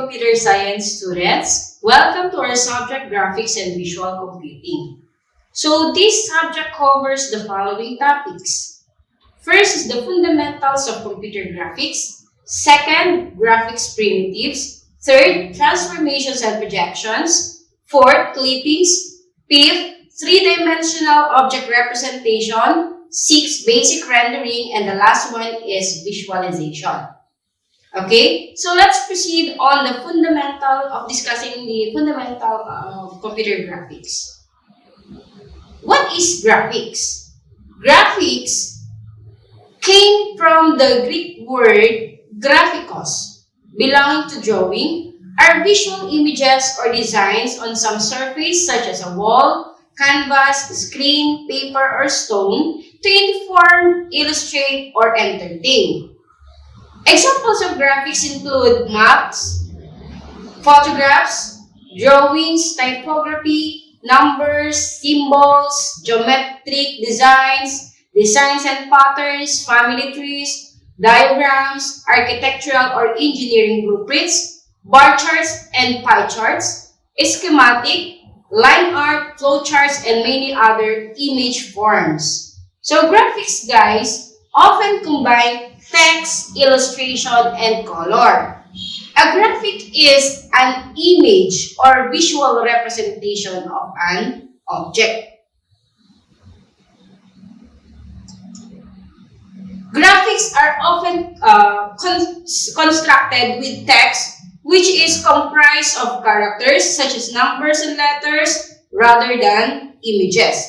computer science students. Welcome to our subject graphics and visual computing. So this subject covers the following topics. First is the fundamentals of computer graphics. Second, graphics primitives. Third, transformations and projections. Fourth, clippings. Fifth, three-dimensional object representation. Sixth, basic rendering. And the last one is visualization. Okay, so let's proceed on the fundamental of discussing the fundamental of computer graphics. What is graphics? Graphics came from the Greek word graphikos, belonging to drawing, are visual images or designs on some surface such as a wall, canvas, screen, paper, or stone to inform, illustrate, or entertain. Examples of graphics include maps, photographs, drawings, typography, numbers, symbols, geometric designs, designs and patterns, family trees, diagrams, architectural or engineering blueprints, bar charts and pie charts, schematic, line art, flow charts, and many other image forms. So graphics, guys, often combine text, illustration, and color. A graphic is an image or visual representation of an object. Graphics are often constructed with text, which is comprised of characters such as numbers and letters rather than images.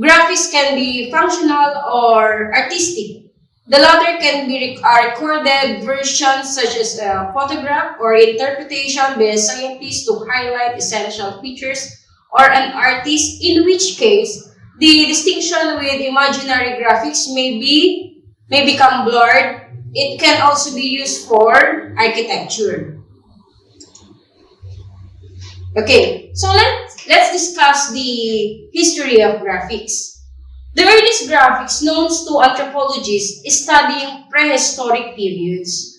Graphics can be functional or artistic. The latter can be recorded versions such as a photograph or interpretation by a scientist to highlight essential features, or an artist, in which case the distinction with imaginary graphics may become blurred. It can also be used for architecture. Okay, so let's discuss the history of graphics. The earliest graphics known to anthropologists studying prehistoric periods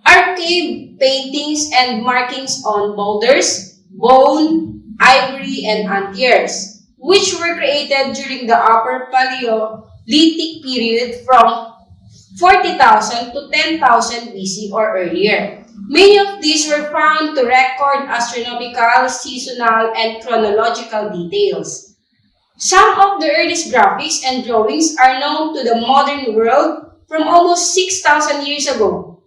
are cave paintings and markings on boulders, bone, ivory, and ant hairs, which were created during the Upper Paleolithic period from 40,000 to 10,000 BC or earlier. Many of these were found to record astronomical, seasonal, and chronological details. Some of the earliest graphics and drawings are known to the modern world from almost 6,000 years ago,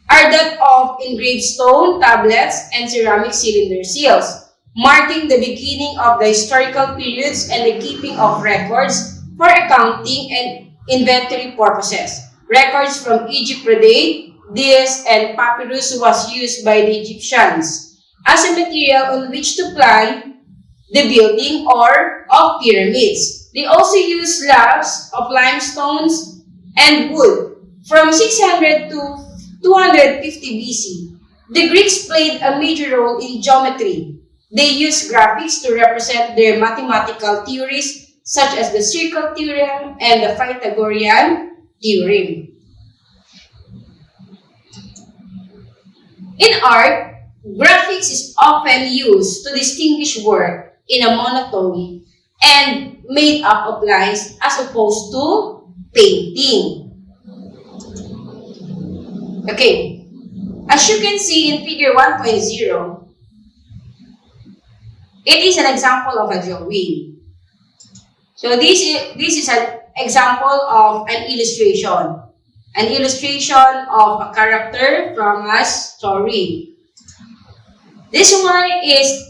are that of engraved stone, tablets, and ceramic cylinder seals, marking the beginning of the historical periods and the keeping of records for accounting and inventory purposes. Records from Egypt predate this, and papyrus was used by the Egyptians as a material on which to plan the building or of pyramids. They also used slabs of limestones and wood from 600 to 250 BC. The Greeks played a major role in geometry. They used graphics to represent their mathematical theories such as the circle theorem and the Pythagorean theorem. In art, graphics is often used to distinguish work in a monotone and made up of lines as opposed to painting. Okay, as you can see in figure 1.0, it is an example of a drawing. So this is an example of an illustration of a character from a story. This one is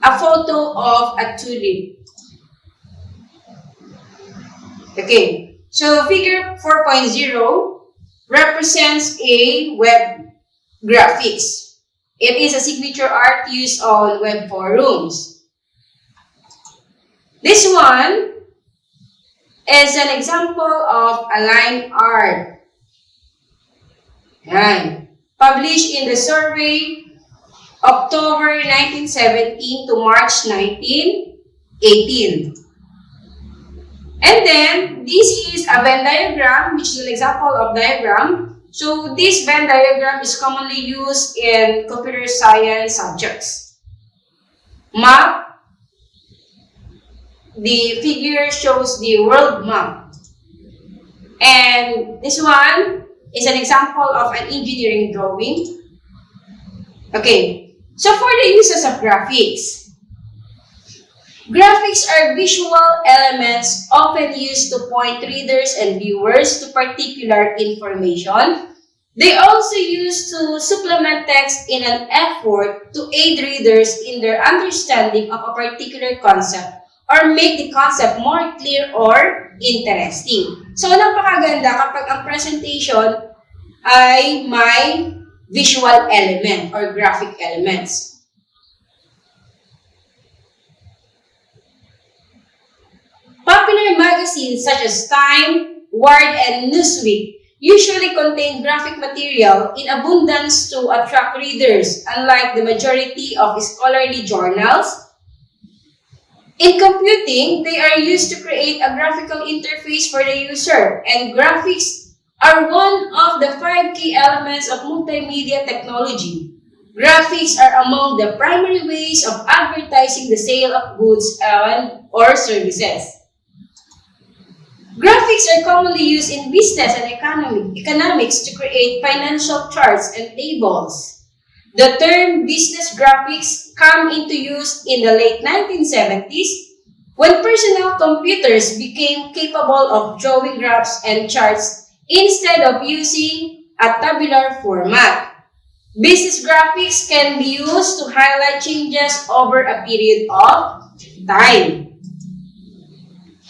a photo of a tulip. Okay, so figure 4.0 represents a web graphics. It is a signature art used on web forums. This one is an example of a line art. Yan. Published in the survey October 1917 to March 1918. And then, this is a Venn diagram, which is an example of diagram So this Venn diagram is commonly used in computer science subjects. Map, the figure shows the world map. And this one is an example of an engineering drawing. Okay, so for the uses of graphics. Graphics are visual elements often used to point readers and viewers to particular information. They also used to supplement text in an effort to aid readers in their understanding of a particular concept or make the concept more clear or interesting. So, napakaganda kapag ang presentation ay may visual element or graphic elements. Popular magazines such as Time, Wired, and Newsweek usually contain graphic material in abundance to attract readers, unlike the majority of scholarly journals. In computing, they are used to create a graphical interface for the user, and graphics are one of the 5 key elements of multimedia technology. Graphics are among the primary ways of advertising the sale of goods or services. Graphics are commonly used in business and economics to create financial charts and tables. The term business graphics came into use in the late 1970s when personal computers became capable of drawing graphs and charts instead of using a tabular format. Business graphics can be used to highlight changes over a period of time.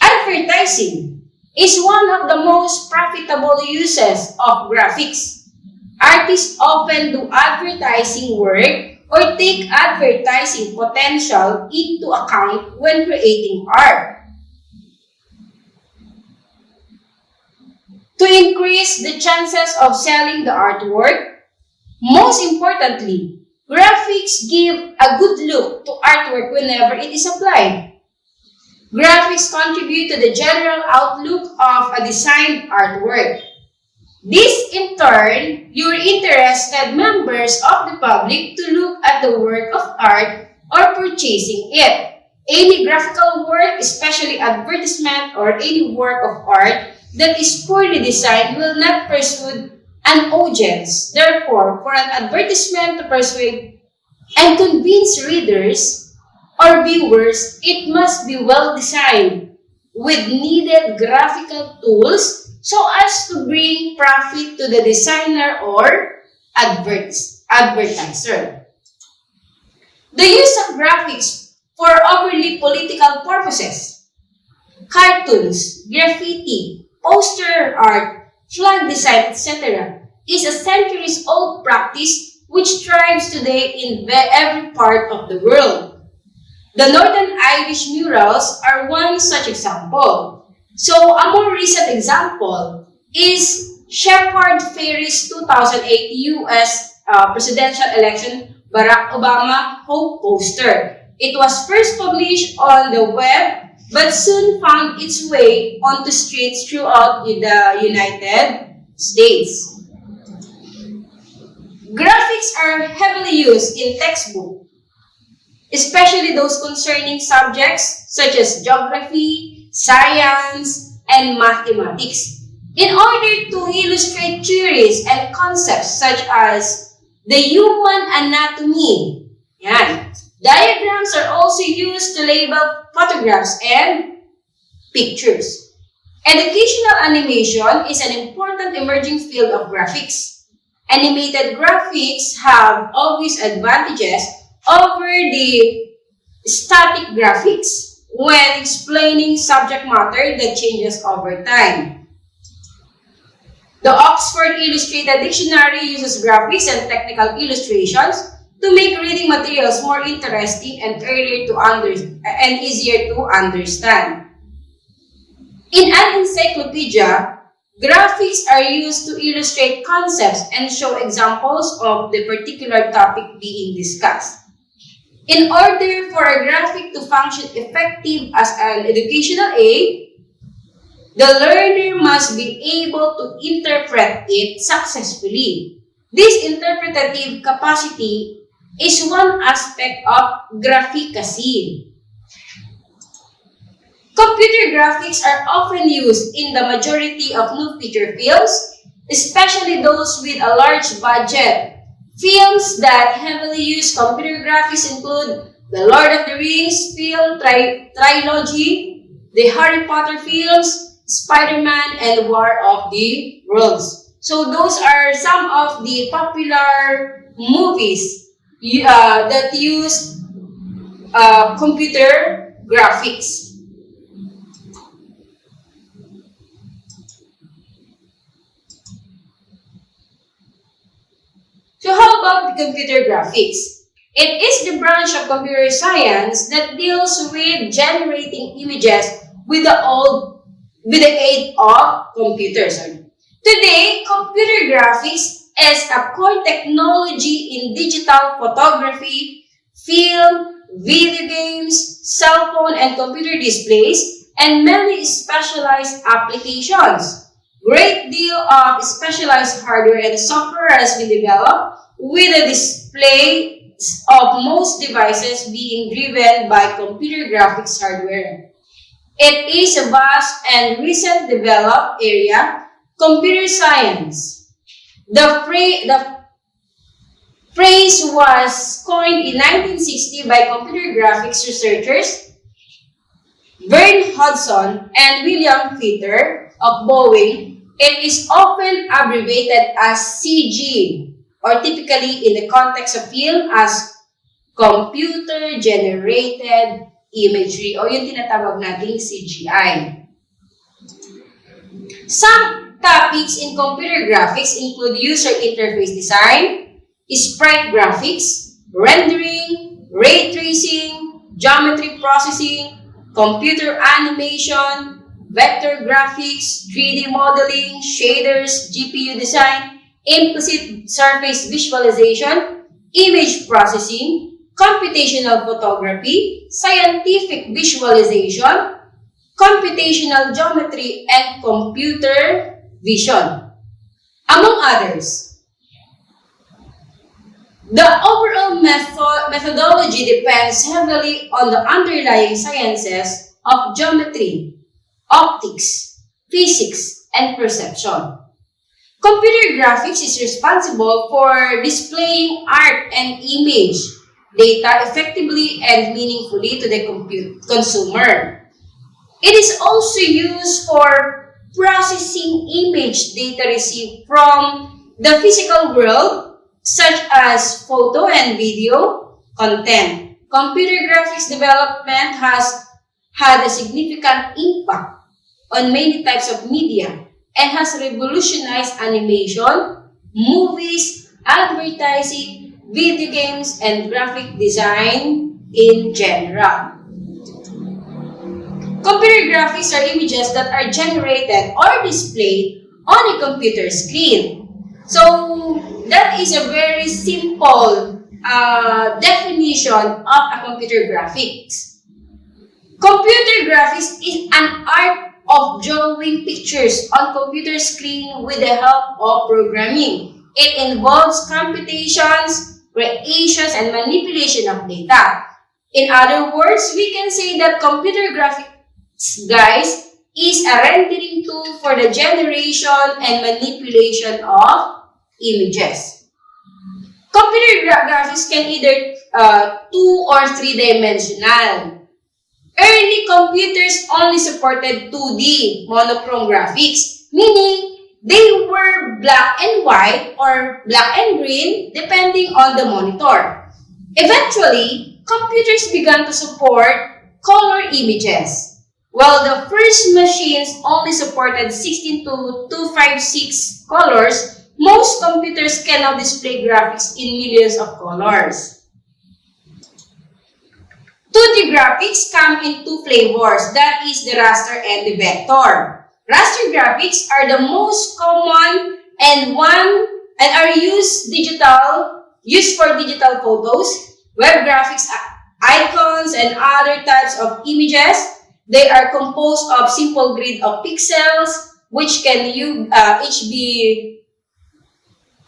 Advertising is one of the most profitable uses of graphics. Artists often do advertising work or take advertising potential into account when creating art. To increase the chances of selling the artwork, most importantly, graphics give a good look to artwork whenever it is applied. Graphics contribute to the general outlook of a designed artwork. This, in turn, lure interested members of the public to look at the work of art or purchasing it. Any graphical work, especially advertisement or any work of art that is poorly designed will not persuade an audience. Therefore, for an advertisement to persuade and convince readers or viewers, it must be well designed with needed graphical tools so as to bring profit to the designer or advertiser. The use of graphics for overly political purposes, cartoons, graffiti, poster art, flag design, etc., is a centuries-old practice which thrives today in every part of the world. The Northern Irish murals are one such example. So, a more recent example is Shepard Fairey's 2008 U.S. presidential election Barack Obama Hope poster. It was first published on the web but soon found its way onto streets throughout the United States. Graphics are heavily used in textbooks, especially those concerning subjects such as geography, science, and mathematics, in order to illustrate theories and concepts such as the human anatomy. Yan. Diagrams are also used to label photographs and pictures. Educational animation is an important emerging field of graphics. Animated graphics have obvious advantages over the static graphics when explaining subject matter that changes over time. The Oxford Illustrated Dictionary uses graphics and technical illustrations to make reading materials more interesting and easier to understand. In an encyclopedia, graphics are used to illustrate concepts and show examples of the particular topic being discussed. In order for a graphic to function effective as an educational aid, The learner must be able to interpret it successfully. This interpretative capacity is one aspect of graphicacy. Computer graphics are often used in the majority of new feature films, especially those with a large budget. Films that heavily use computer graphics include the Lord of the Rings film trilogy, the Harry Potter films, Spider-Man, and War of the Worlds. So those are some of the popular movies that use computer graphics. So how about the computer graphics? It is the branch of computer science that deals with generating images with the aid of computers. Today, computer graphics is a core technology in digital photography, film, video games, cell phone and computer displays, and many specialized applications. Great deal of specialized hardware and software has been developed with the display of most devices being driven by computer graphics hardware. It is a vast and recent developed area, computer science. The phrase was coined in 1960 by computer graphics researchers Vern Hudson and William Fetter of Boeing. It is often abbreviated as CG, or typically in the context of film as computer-generated imagery, o yung tinatawag nating CGI. Some topics in computer graphics include user interface design, sprite graphics, rendering, ray tracing, geometry processing, computer animation, vector graphics, 3D modeling, shaders, GPU design, implicit surface visualization, image processing, computational photography, scientific visualization, computational geometry, and computer vision, among others. The overall methodology depends heavily on the underlying sciences of geometry, optics, physics, and perception. Computer graphics is responsible for displaying art and image data effectively and meaningfully to the consumer. It is also used for processing image data received from the physical world, such as photo and video content. Computer graphics development has had a significant impact on many types of media and has revolutionized animation, movies, advertising, video games, and graphic design in general. Computer graphics are images that are generated or displayed on a computer screen. So, that is a very simple definition of a computer graphics. Computer graphics is an art of drawing pictures on computer screen with the help of programming. It involves computations, creations, and manipulation of data. In other words, we can say that computer graphics, guys, is a rendering tool for the generation and manipulation of images. Computer graphics can either 2 or 3-dimensional. Early computers only supported 2D monochrome graphics, meaning they were black and white or black and green depending on the monitor. Eventually, computers began to support color images. While the first machines only supported 16 to 256 colors, most computers can now display graphics in millions of colors. 2D graphics come in two flavors, that is the raster and the vector. Raster graphics are the most common and are used for digital photos, web graphics, icons, and other types of images. They are composed of simple grid of pixels, which can each be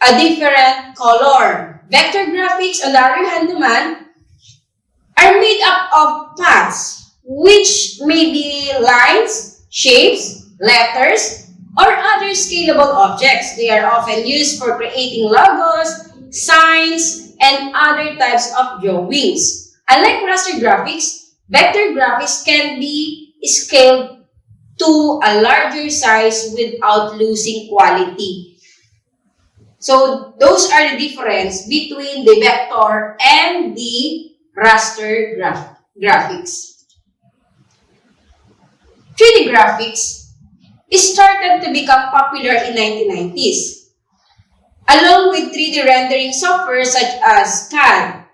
a different color. Vector graphics, on the other hand naman, are made up of paths, which may be lines, shapes, letters, or other scalable objects. They are often used for creating logos, signs, and other types of drawings. Unlike raster graphics, vector graphics can be scaled to a larger size without losing quality. So, those are the difference between the vector and the raster graphics. 3D graphics started to become popular in 1990s, along with 3D rendering software such as CAD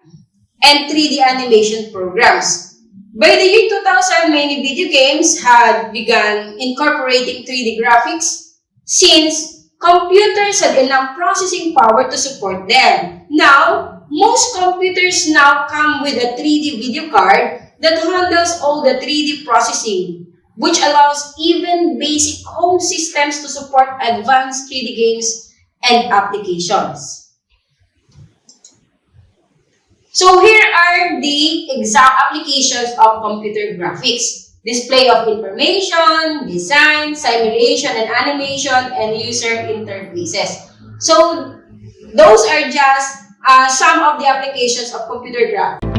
and 3D animation programs. By the year 2000, many video games had begun incorporating 3D graphics since computers had enough processing power to support them. Now, most computers now come with a 3D video card that handles all the 3D processing, which allows even basic home systems to support advanced 3D games and applications. So here are the exact applications of computer graphics: display of information, design, simulation and animation, and user interfaces. So those are just some of the applications of computer graphics.